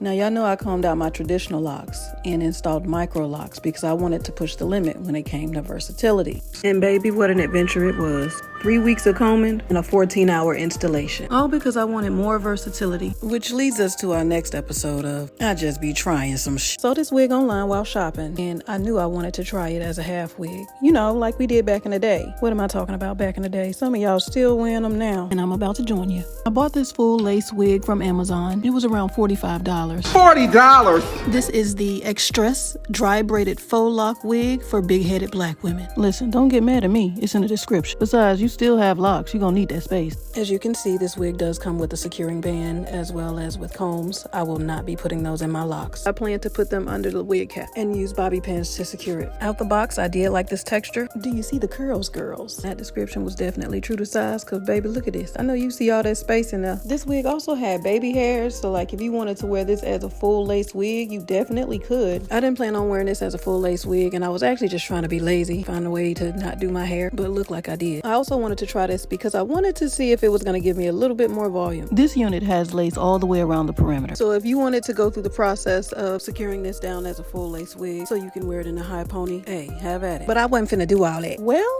Now y'all know I combed out my traditional locks and installed micro locks because I wanted to push the limit when it came to versatility. And baby, what an adventure it was. 3 weeks of combing and a 14-hour installation. All because I wanted more versatility. Which leads us to our next episode of I Just Be Trying Some shit. So this wig online while shopping, and I knew I wanted to try it as a half wig. You know, like we did back in the day. What am I talking about back in the day? Some of y'all still wearing them now, and I'm about to join you. I bought this full lace wig from Amazon. It was around $45. $40! This is the Extress dry braided faux lock wig for big-headed black women. Listen, don't get mad at me. It's in the description. Besides, you still have locks. You're gonna need that space. As you can see, this wig does come with a securing band as well as with combs. I will not be putting those in my locks. I plan to put them under the wig cap and use bobby pins to secure it. Out the box, I did like this texture. Do you see the curls, girls? That description was definitely true to size because baby, look at this. I know you see all that space in there. This wig also had baby hairs, so like if you wanted to wear this as a full lace wig, you definitely could. I didn't plan on wearing this as a full lace wig, and I was actually just trying to be lazy, find a way to not do my hair, but look like I did. I also wanted to try this because I wanted to see if it was going to give me a little bit more volume. This unit has lace all the way around the perimeter. So if you wanted to go through the process of securing this down as a full lace wig so you can wear it in a high pony, hey, have at it. But I wasn't finna do all that. Well,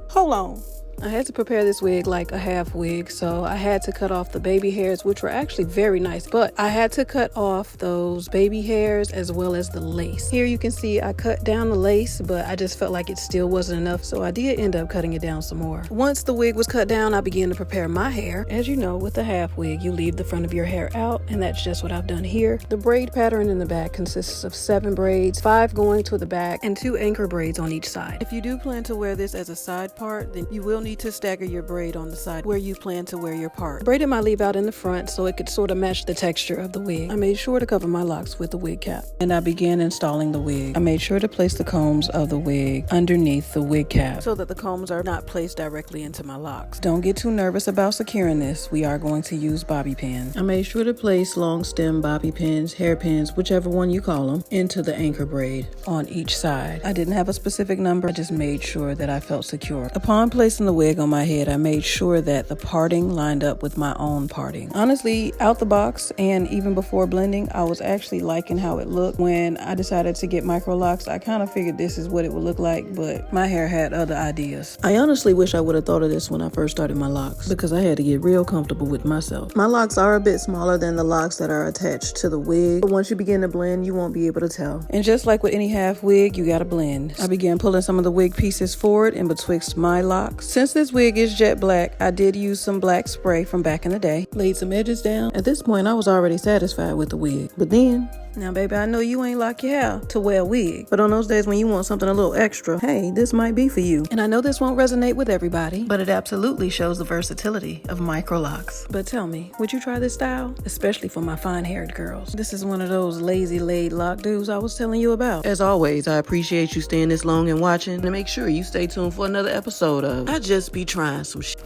hold on. I had to prepare this wig like a half wig, so I had to cut off the baby hairs, which were actually very nice, but I had to cut off those baby hairs as well as the lace. Here you can see I cut down the lace, but I just felt like it still wasn't enough, so I did end up cutting it down some more. Once the wig was cut down, I began to prepare my hair. As you know, with a half wig, you leave the front of your hair out, and that's just what I've done here. The braid pattern in the back consists of 7 braids, 5 going to the back, and 2 anchor braids on each side. If you do plan to wear this as a side part, then you will need to stagger your braid on the side where you plan to wear your part. Braided my leave out in the front so it could sort of match the texture of the wig. I made sure to cover my locks with the wig cap, and I began installing the wig. I made sure to place the combs of the wig underneath the wig cap so that the combs are not placed directly into my locks. Don't get too nervous about securing this. We are going to use bobby pins. I made sure to place long stem bobby pins, hairpins, whichever one you call them, into the anchor braid on each side. I didn't have a specific number. I just made sure that I felt secure. Upon placing the wig on my head, I made sure that the parting lined up with my own parting. Honestly, out the box and even before blending, I was actually liking how it looked. When I decided to get micro locks, I kind of figured this is what it would look like, but my hair had other ideas. I honestly wish I would have thought of this when I first started my locks because I had to get real comfortable with myself. My locks are a bit smaller than the locks that are attached to the wig, but once you begin to blend, you won't be able to tell. And just like with any half wig, you gotta blend. I began pulling some of the wig pieces forward in betwixt my locks. Since this wig is jet black, I did use some black spray from back in the day, laid some edges down. At this point, I was already satisfied with the wig, but then, now baby, I know you ain't lock your hair to wear a wig, but on those days when you want something a little extra, hey, this might be for you. And I know this won't resonate with everybody, but it absolutely shows the versatility of micro locks. But tell me, would you try this style? Especially for my fine-haired girls. This is one of those lazy laid lock dudes I was telling you about. As always, I appreciate you staying this long and watching, and make sure you stay tuned for another episode of I Just Be Trying Some shit.